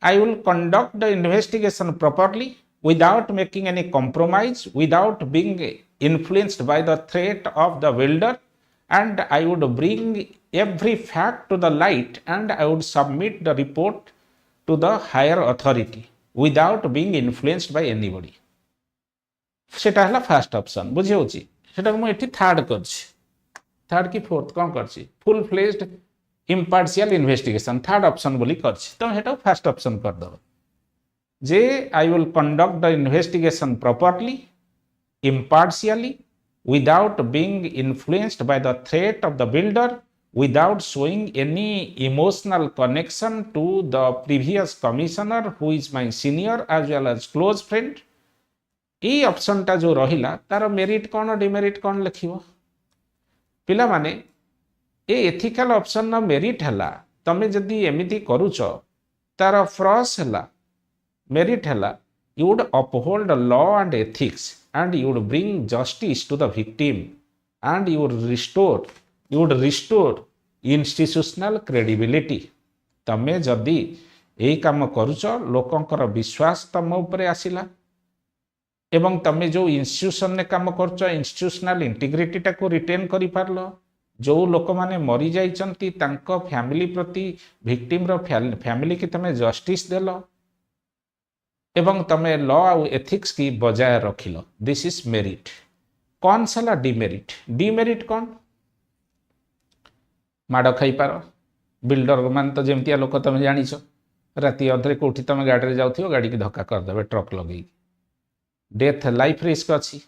I will conduct the investigation properly without making any compromise, without being influenced by the threat of the welder, and I would bring every fact to the light and I would submit the report to the higher authority without being influenced by anybody. सेटा हला first option बुझी होची सेटा मु एठी third करछि third की fourth कोन करछि full fledged impartial investigation third option बोली करछि तो हेटा फर्स्ट ऑप्शन कर दो जे I will conduct the investigation properly, impartially, without being influenced by the threat of the builder, without showing any emotional connection to the previous commissioner who is my senior as well as close friend. ये option टा जो रहिला तार merit कौन demerit कौन लिखिबो पिला माने ए ethical option न मेरिट हला तमे जदी एमिति करूछ तार फ्रॉस हला merit hela you would uphold the law and ethics and you would bring justice to the victim and you would restore institutional credibility। तमे जदि एई काम करूछ लोकंकर विश्वास तम ऊपर आसिला एवं तमे जो इंस्टीट्यूशन ने काम करूछ इंस्टीट्यूशनल इंटीग्रिटी टाको रिटेन करि पारलो जो लोक माने मरी जाइचंती तांको फैमिली प्रति विक्टिम रो फैमिली की तमे जस्टिस देलो एवं तमे लॉ और एथिक्स की बजाय रखिल दिस इज मेरिट। कौन सला डिमेरिट डिमेरिट कौन माड़ खाई पार बिल्डर मान तो जमतिया लोक तुम जानिछ राति अधे कौटी तुम गाड़ी जाऊ गाड़ी की धक्का करदे ट्रक लगे डेथ लाइफ रिस्क अच्छी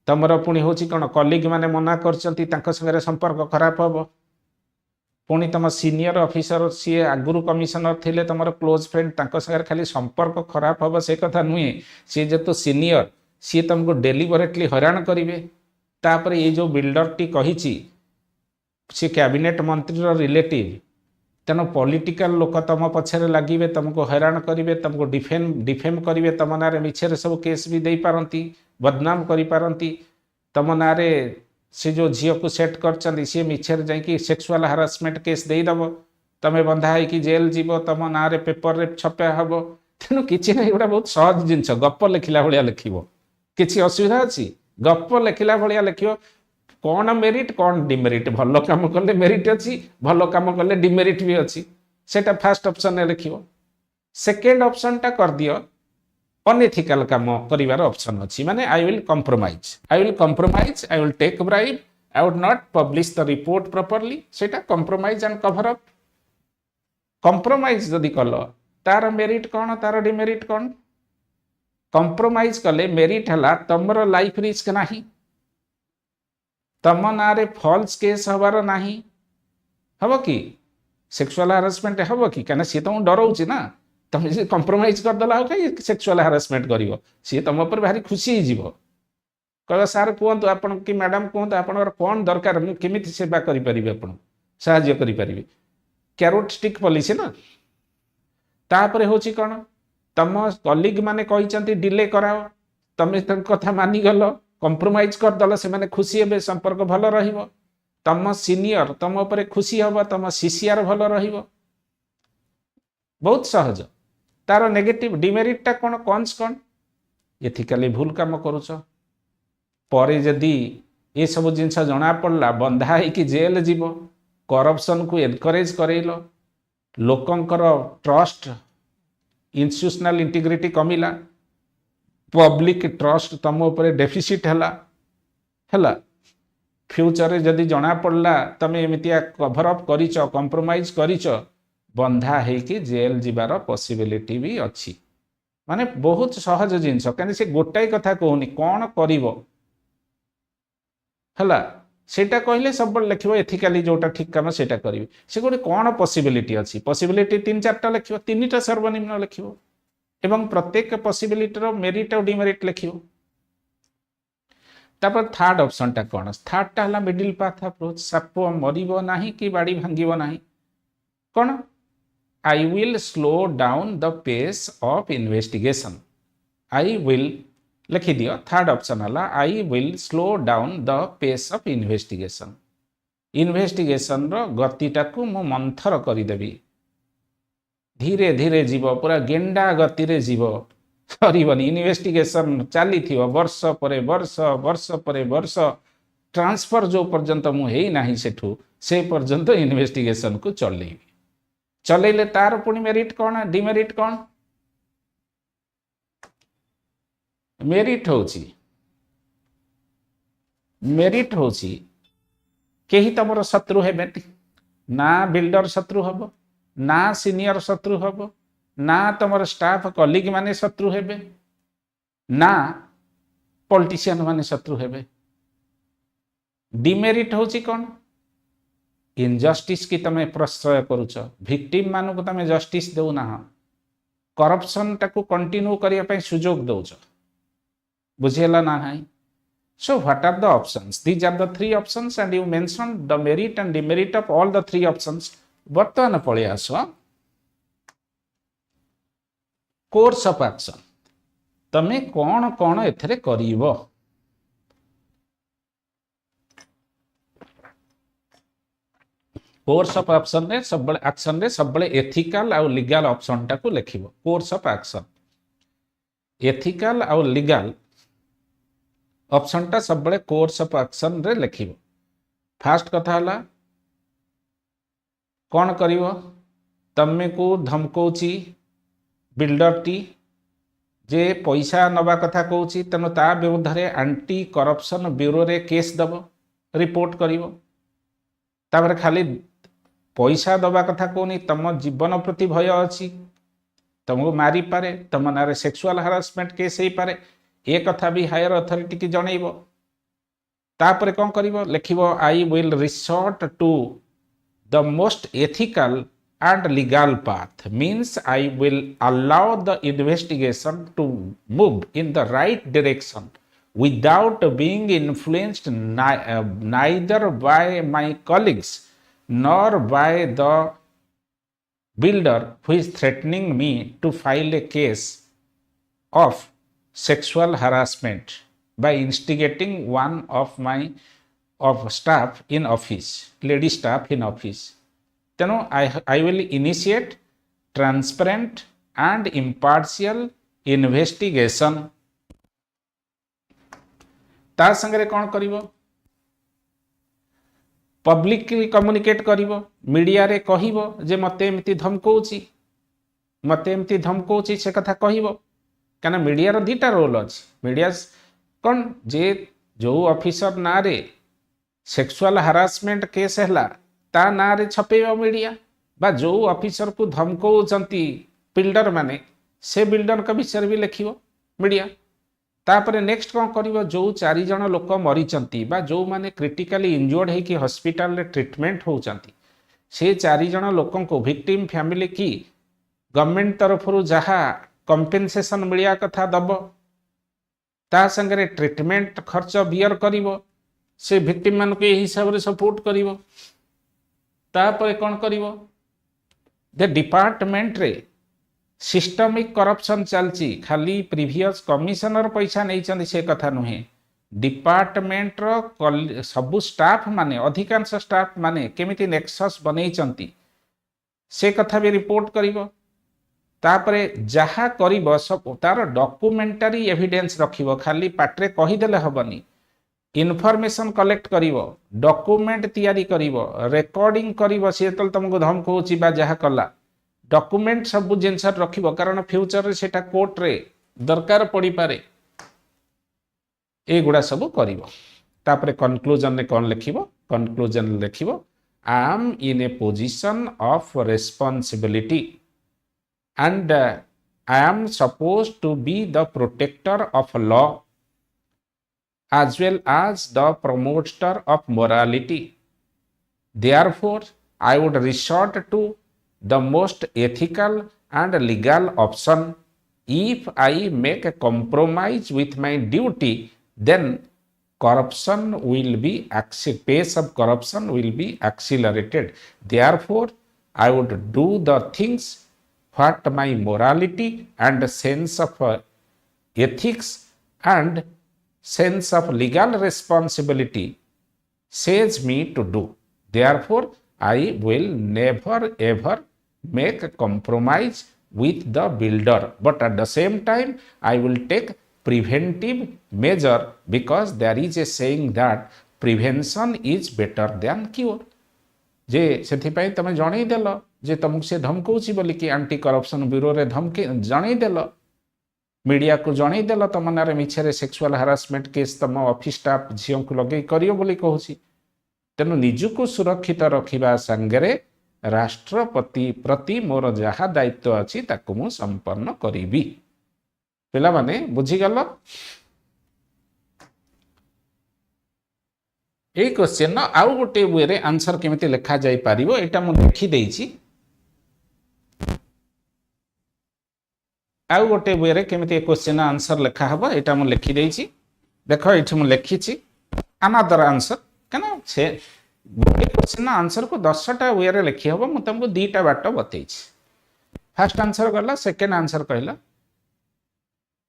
तुमर पुणी हूँ कौन कलिग मैंने मना कर संपर्क खराब हम पुणी तुम सीनियर ऑफिसर सी आगुरी कमिशनर थिले तुम क्लोज फ्रेंड सागर खाली संपर्क खराब हम से कथा नुहे सी जेतु सीनियर सी तुमको डेलीबरेटली हैरान करेंगे तापर ये जो बिल्डर टी कही सी कैबिनेट मंत्री रिलेटिव तेणु पॉलिटिकल लोक तुम पछरे लगे तुमको हैरान करेंगे तुमको डिफेम करेंगे तुम ना मिछे सब केस भी दे पारती बदनाम करी तुम ना से जो झील को सेट कर सी मिछे जा सेक्सुअल हारासमेंट केस देदेव तुम बंधा है जेल जीव तुम ना पेपर रे छपा हम तेणु किसी ना गोटे बहुत सहज जिनस गप लिखला भाया लिख किसी असुविधा अच्छी गप लिखला भाया लिख कौन मेरिट कौन डिमेरिट भल कम कले मेरिट अच्छी भल कम कले डिमेरिट भी अच्छी सेटा फास्ट ऑप्शन लिख सेकेंड ऑप्शन टा कर दियो अनएथिकल काम करिवार ऑप्शन अच्छी माने I will compromise I will take bribe I would not publish the report properly सेटा compromise and cover up compromise जदि कल तार मेरिट कौन तार डिमेरिट कौन कंप्रोमाइज कले मेरिट है तुमर लाइफ रिस्क नहीं तुम ना फॉल्स केस हबार नहीं हम कि सेक्सुअल हारासमेंट हम कि कहीं सी तुम डराऊँ ना तुम कंप्रोमाइज करदेला कहीं सेक्सुअल हारासमेंट कर सी तुम पर भारी खुशी हो कह सार कहतु आप कि मैडम कहतु आप कौन दरकार मुझे सेवा करें आप साहाय्य करें कैरोट स्टिक पॉलिसी ना तापर हूँ कौन तुम कलिग मैंने कहते डिले कराओ तुम्हें कथा मानिगल कंप्रोमाइज करदेल से खुशी हे संपर्क भल रम सीनियर तुम उपर खुशी हम तुम सीसीआर भल बहुत सहज तार नेगेटिव डिमेरिटा कौन कन्स कौन एथिकली भूल काम करुच पर जदि ये सब जिनस जना पड़ा बंधा है जेल जीव करप्शन को एनकरेज करेल लोकंकर ट्रस्ट इंस्टीट्यूशनल इंटीग्रिटी कमिला पब्लिक ट्रस्ट तुम उपर डेफिसिट है फ्यूचर जदि जना पड़ा तुम एमतिया कभर अप करिच कंप्रोमाइज करिच बंधा है जेल जीवार पॉसिबिलिटी भी अच्छी माने बहुत सहज जिनस कहीं से गोटाए कथा कहूनी कौन करा सेटा कहले सब लिख एथिकाली जोटा ठीक काम से करी से गोटे कौन पॉसिबिलिटी अच्छी पॉसिबिलिटी 3-4टा लिख 3टा सर्वनिम्न लिख एवं प्रत्येक पॉसिबिलिटी मेरिट और डिमेरिट लिख तापर थर्ड ऑप्शन टा कौन थर्ड टा है मिडिल पाथ अप्रोच साप मरिबो नाही कि बाड़ी भांगिबो नाही कौन I will slow down the pace of investigation आई विल लिखि दियो थर्ड ऑप्शन है I will slow down the pace of investigation investigation रो गतिटा को मु मंथर करदेवी धीरे धीरे जीव पूरा गेंडा गति रे जीव सरीबनी इन्वेस्टिगेशन चली वर्ष पर वर्ष वर्ष पर वर्ष ट्रांसफर जो पर्यंत मुझे ना सेठू से पर्यंत इन्वेस्टिगेशन को चलेबी चलेले तार पुणी मेरिट कौन डिमेरिट कौन मेरिट होची केही तमर शत्रु हेबे ना बिल्डर शत्रु हम ना सीनियर शत्रु हम ना तुम स्टाफ कलिग माने शत्रु हेबे ना पॉलिटिशियन माने शत्रु हेबे डिमेरिट होची कौन इनजस्टिस की तमे प्रश्रय करूच विक्टिम मानू को तमे जस्टिस देउ ना करप्शन टाकू कंटिन्यू करिया पय सुजोग दउच बुझेला ना है so what are the options these are the 3 options and you mention the merit and demerit of all the 3 options वर्तमान पळे आसो कोर्स ऑफ एक्शन तमे कौन कौन एथरे करिवो कोर्स ऑफ एक्शन रे सब एथिकल आउ लीगल ऑप्शन टाकू लिखिबो कोर्स ऑफ एक्शन एथिकल आउ लीगल ऑप्शन टा सब कोर्स ऑफ एक्शन रे लिखिबो फास्ट कथा हला कौन करिवो तमे को धमकौची बिल्डर टी जे पैसा नवा कथा कहूँ तेणु ता विरुद्ध रे एंटी करप्शन ब्यूरो रे केस दब रिपोर्ट करिवो तापर खाली पैसा दबा कथा कहूनी तुम जीवन प्रति भय अच्छी तुमको मारी पारे तुम ना सेक्सुअल हारासमेंट केस हो पारे ए कथा भी हायर अथॉरिटी की जनइब तापर कौन करिवो लिखिवो I will resort to the most ethical and legal path means I will allow the investigation to move in the right direction without being influenced neither by my colleagues nor by the builder who is threatening me to file a case of sexual harassment by instigating one of my staff in office, lady staff in office. तेणु I will initiate transparent and impartial investigation. ता संगे कौन करिवो publicly communicate करिवो media रे कहिवो जे मते एमती धमकौची से कथा कहिवो काना मीडिया रो दीटा रोल अछि मीडिया कौन जे जो ऑफिसर ना रे सेक्सुअल हारासमेंट केस हैला ता ना रे छपेबा मीडिया बा जो ऑफिसर को धमकौचंती बिल्डर माने से बिल्डर का विषय भी लिखिवो मीडिया तापरे नेक्स्ट कौन करिवो जो 4 जण लोक मरिचंती बा जो माने क्रिटिकली इंजर्ड है कि हॉस्पिटल रे ट्रीटमेंट होचंती से 4 जण लोकन को विक्टिम फैमिली की गवर्नमेंट तरफरु जहा कंपेंसेशन मिलिया कथा दब ता संगे ट्रीटमेंट खर्च बियर करिवो से विक्टिम मान के हिसाब रे सपोर्ट करिवो तापर कौन करिवो द डिपार्टमेंट रे सिस्टमिक करप्शन चलची खाली प्रीवियस कमिशनर पैसा नहीं चंदी से कथा नुहे डिपार्टमेंट रो सबु स्टाफ माने अधिकांश स्टाफ माने केमिति नेक्सस बनै चंती से कथा भी रिपोर्ट करिवो तापरे जहा करिवो सब तार डॉक्यूमेंटरी एविडेंस रखिवो खाली पाटरे कहि देले हबनी इनफॉरमेशन कलेक्ट करिवो डॉक्यूमेंट तैयारी करिवो रेकॉर्डिंग करिवो से तल तुमको धमकौची बा जहा कला डॉक्यूमेंट सब जिनस रखिवो कारण फ्यूचर रे सेटा कोर्ट रे दरकार पड़ी पारे ए गुडा सब करिवो तापरे कंक्लूजन ने कोन लिखिवो कंक्लूजन लिखिवो I am in a position of responsibility and I am supposed to be the protector of law as well as the promoter of morality. Therefore, I would resort to the most ethical and legal option. If I make a compromise with my duty, then corruption will be pace of corruption will be accelerated. Therefore, I would do the things what my morality and sense of ethics and sense of legal responsibility says me to do. Therefore, I will never ever make a compromise with the builder. But at the same time, I will take preventive measure because there is a saying that prevention is better than cure. जे सेथि पई तमे जणै देलो जे तुमको से धमकौची बोली कि anti corruption bureau रे धमके जणै देलो मीडिया को जणै देल तुम नारे मिछरे सेक्सुअल हारासमेंट केस तुम ऑफिस स्टाफ झील को लगे करियो बोली कहूची तेणु निजुको सुरक्षित रखिबा संगे राष्ट्रपति प्रति मोर जहा दायित्व अछि ताको मु संपन्न करिबी पिला माने बुझी गल ए क्वेश्चन आउ गोटे वे रे आंसर केमिति लिखा जाई पारिबो एटा मु लिखि देइछि आउ गोटे वे केमिति क्वेश्चन आंसर लिखा हबो एटा मु लिखि देइछि देखो एठी मु लिखिछि अनदर आंसर कना से गोटे क्वेश्चन आंसर को 10टा वे रे लिखि हबो मु तुमको 2टा बाट बतैछि फर्स्ट आंसर गला सेकंड आंसर कहला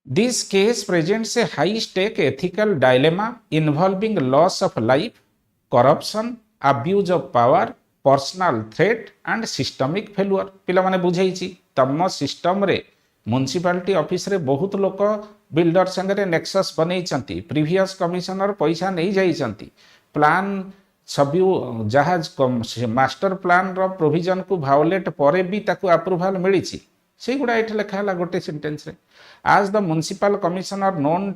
this case presents a high stake ethical dilemma involving loss of life corruption abuse of power personal threat and systemic failure पिला माने बुझाइछि तम सिस्टम रे म्युनिसिपालिटी ऑफिस रे बहुत लोक बिल्डर संगे नेक्सस बनै चंती प्रीवियस कमिशनर पैसा नहीं जाई चंती प्लान सबु जहाज मास्टर प्लान रो प्रोविजन को वायोलेट परे भी ताकू अप्रूवल मिलिछि से गुडा एठ लेखा हला गोटे सेंटेंस रे आज the municipal commissioner known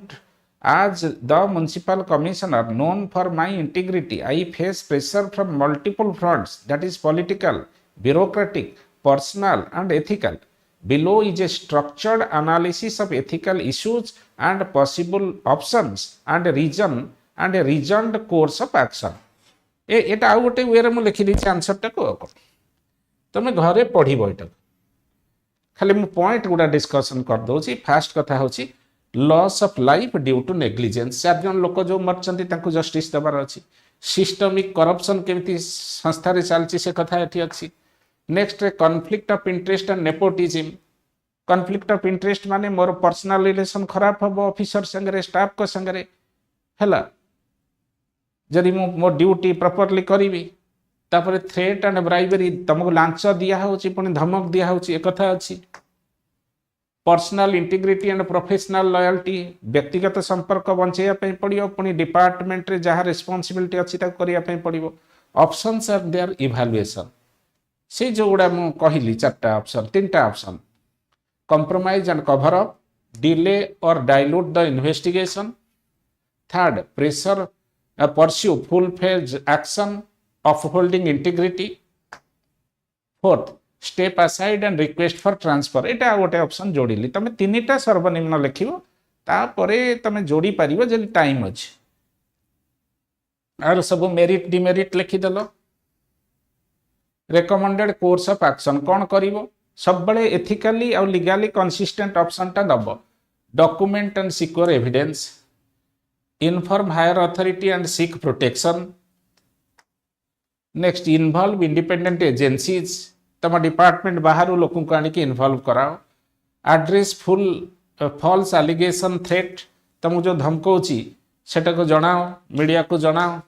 As the municipal commissioner known for my integrity, I face pressure from multiple fronts, that is political, bureaucratic, personal and ethical. Below is a structured analysis of ethical issues and possible options and a reasoned course of action. एटा आउ गोटे वे मुझे लिखिदी answer टाक तुम घरे पढ़ एटा खाली मु point गुड़ा discussion कर दूसरी। फास्ट कथा हूँ loss of life due to negligence. 4 जन लोक जो मरचंती तांको जस्टिस देवार अच्छी। सिस्टमिक करप्शन केमती संस्था चलती से कथा ये अच्छी। Next conflict of interest and nepotism. Conflict of interest माने मोर पर्सनल रिलेशन खराब हम ऑफिसर संगे स्टाफ को संगे है जदि मो ड्यूटी प्रॉपर्ली करी तापर थ्रेट एंड ब्राइबरी तुमको लांच दिया पुणी धमक दिया एक कथा अच्छी। Personal integrity and professional loyalty व्यक्तिगत संपर्क बंचाइया पड़ो पुणी डिपार्टमेंट रे जहाँ रेस्पॉन्सिबिलिटी अच्छी करने पड़ो। ऑप्शंस आर देयर इवैल्यूएशन से जो गुड़ा मु कहली 4टा ऑप्शन 3टा option compromise and cover up, delay or dilute the investigation. Third, pressure pursue full-fledged action, upholding integrity. Fourth, step aside and request for transfer. एटा गोटे ऑप्शन जोड़िली तमे 3टा सर्वनिम्न लिखिबो तापरे तमे जोड़ी पारिबो जदि टाइम अछि। आर सब मेरिट डिमेरिट लिखि देलो। रेकमेंडेड कोर्स ऑफ एक्शन कौन करिवो सब बड़े एथिकली और लीगली कंसिस्टेंट ऑप्शन टा दबो। Document and secure evidence, inform higher authority and seek protection. Next, involve independent agencies, तम डिपार्टमेंट बाहर लोक को आनिक इन्वॉल्व कराओ। Address full false allegation threat, तुमको जो धमकौची सेटा को जनाओ, मीडिया को जनाओ।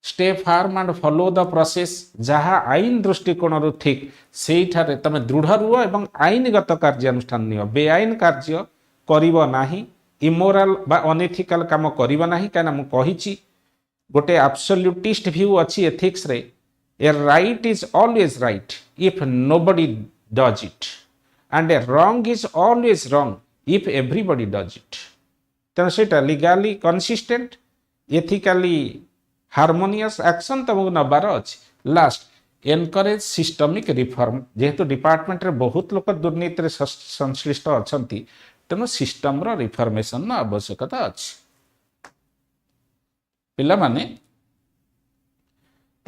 Stay firm and follow the process, जहाँ आईन दृष्टिकोण ठीक से तुम दृढ़ रुह एवं आईनगत कार्यानुष्ठान नियो। बेआईन कार्य करिवो नाही, इमोराल बा अनएथिकल काम करिवो नाही। काना मु कहिछि गोटे एब्सोल्यूटिस्ट व्यू अछि एथिक्स रे, a right is always right if nobody does it and a wrong is always wrong if everybody does it. तेणु सेटा legally consistent ethically harmonious action तुमको नबार अच्छी। लास्ट, एनकरेज सिस्टमिक रिफॉर्म, जेहेतु department रे बहुत लोक दुर्नीति रे संश्लिष्ट अछंती तेणु सिस्टम रो रिफॉर्मेशन आवश्यकता अच्छी। पिला माने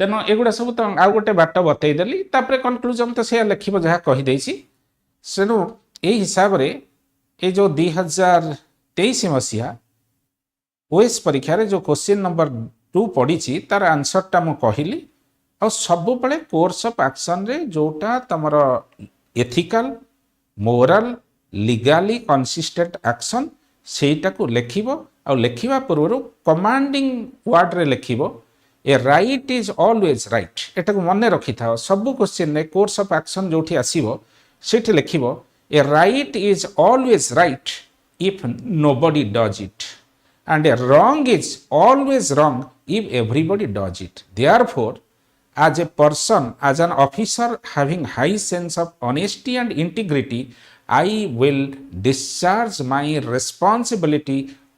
तेणु एगुड़ा सब तो आउ गोटे बाट बतईदेली तापर कनक्लूजन तो से लिखिब जहाँ कहीदेसी। सेणु यही हिसाब रे ये जो 2023 मसीहा ओएस परीक्षा रे जो क्वेश्चन नंबर 2 पड़ी तार आंसरटा मु कहली। और सबु बड़े कोर्स ऑफ एक्शन रे जोटा तमर ethical moral legally consistent action सेटा को लिखिबो। और लिखिबा पूर्व कमांडिंग वर्ड रे लिखिबो a right is always right. एटा को मन रखि था सबु क्वेश्चन रे कोर्स ऑफ एक्शन जोठी आसीबो सेठी लिखिबो a right is always right if nobody does it and a wrong is always wrong if everybody does it. Therefore, as a person, as an officer having high sense of honesty and integrity, I will discharge my responsibility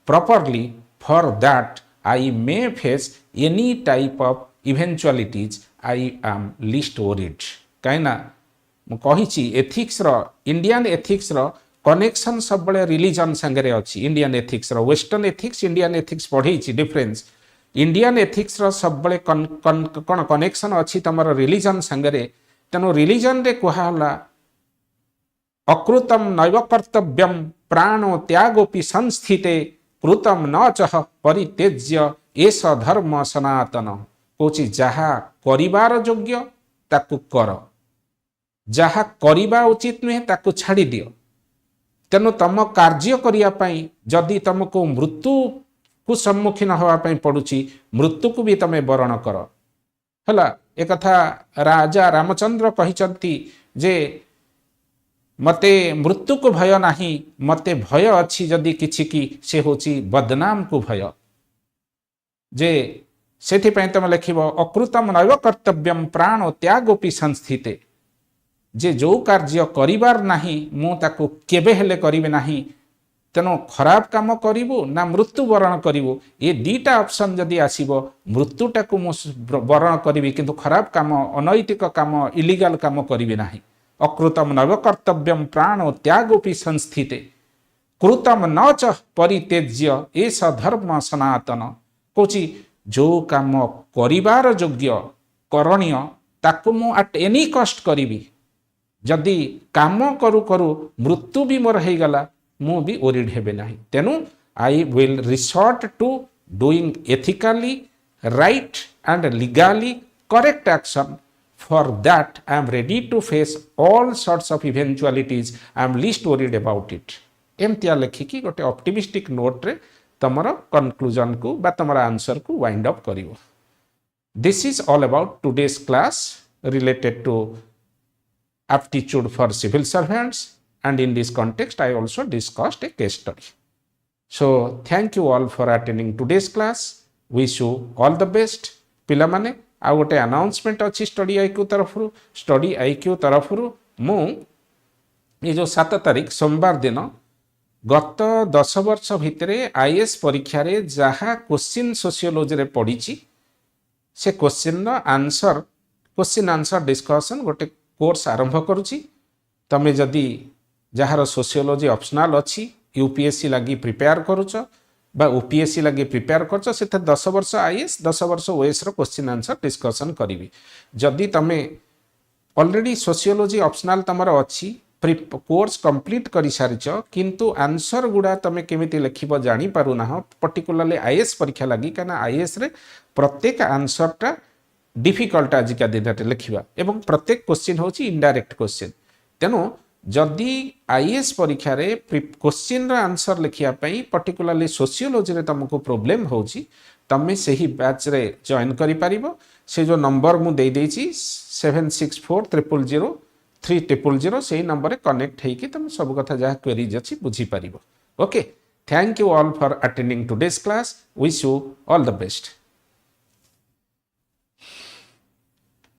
properly. For that, I may face any type of eventualities. I am least worried. कहना मु कहिछि ethics रो Indian ethics रो connection सब बड़े religion संगे अच्छी। Indian ethics रो western ethics Indian ethics पढ़ी difference. Indian ethics रो सब बड़े कौन कनेक्शन अच्छी तुम रिलीजन संगे। तेणु रिलीजन रे कहला अकृतम नैव कर्तव्यम प्राणो त्यागोपि संस्थिते कृतम न चह परित्यज्य एष धर्म सनातन। कौची जहा करिवार योग्य ताकु कर, जहा करिबा उचित नुहे ताकु छाड़ी दियो। तेणु तुम कार्य करने जदि तुमको मृत्यु को सम्मुखीन होगापी पड़ुची मृत्यु को भी तुम वरण कर है। एक कथा राजा रामचंद्र कहते जे मते मृत्यु को भय नहीं, मते भय अच्छी जदि किछि की से होची बदनाम को भय। जे सेथिपई तुम लिखिब अकृतम नैव कर्तव्यम प्राण त्यागोपि संस्थिते। जे जो कार्य करिवार नाही मु ताको केबे हेले करिवे नाही तेणु खराब काम करिवु ना मृत्युवरण करिवु ये दीटा ऑप्शन जदि आसीबो मृत्युटा को मु वरण करिवि किंतु खराब काम अनैतिक काम इलीगल काम करिवि नाही अकृतम नव कर्तव्यम प्राण त्यागोपि संस्थिते कृतम न च परित्यज्य एष धर्म सनातन कोची जो काम करिवार योग्य करणीय ताकु मु एट एनी कॉस्ट करिवि जदि काम करू करू मृत्यु भी मोर हो गला मु भी ओरिड हेबे नाही तेनु I will resort to doing ethically right and legally correct action for that I am ready to face all sorts of eventualities I am least worried about it एमतिया लिखिकी गोटे ऑप्टिमिस्टिक नोट रे तमर conclusion को बा तमर answer को wind up करिवो this is all about today's class related to aptitude for civil servants, and in this context I also discussed a case study. So thank you all for attending today's class. Wish you all the best. पिला माने आ गोटे announcement अच्छी study IQ तरफरु study IQ तरफरु मु ये जो 7 तारिख सोमवार दिन गत 10 वर्ष भितरे आईएएस परीक्षा रे जहा क्वेश्चन सोशियोलॉजी रे पढ़ी से क्वेश्चन आंसर डिस्कशन गोटे कोर्स आरंभ करुची तमे जदि जहार सोशियोलॉजी ऑप्शनल अच्छी यूपीएससी लगी प्रिपेयर करुच बा ओपीएससी लगी प्रिपेयर करछ से 10 वर्ष आईएएस 10 वर्ष ओएस रो क्वेश्चन आंसर डिस्कशन करिवि जदि तमे ऑलरेडी सोशियोलॉजी ऑप्शनल तमर अच्छी कोर्स कंप्लीट करि सारिछ किंतु आंसर गुडा तमे केमिति लिखिबो जानि पारु ना पर्टिकुलरली आईएएस परीक्षा लगी काना आईएएस रे प्रत्येक आंसरटा डिफिकल्ट आजिका दिन लिखा एवं प्रत्येक क्वेश्चन हूँ इनडायरेक्ट क्वेश्चन तेणु जदि आईएएस परीक्षा रे क्वेश्चन आंसर लिखापी पर्टिकुलरली सोशियोलॉजी रे तुमको प्रोब्लेम होची तमें से ही बैच रे जॉइन करि पारिबो से जो नंबर मु दे देछि 7640003000 से नंबर रे कनेक्ट हेकि तुम सब कथा जहाँ क्वेरीज अच्छी बुझी पारिबो okay thank you all for attending today's class wish you all the best.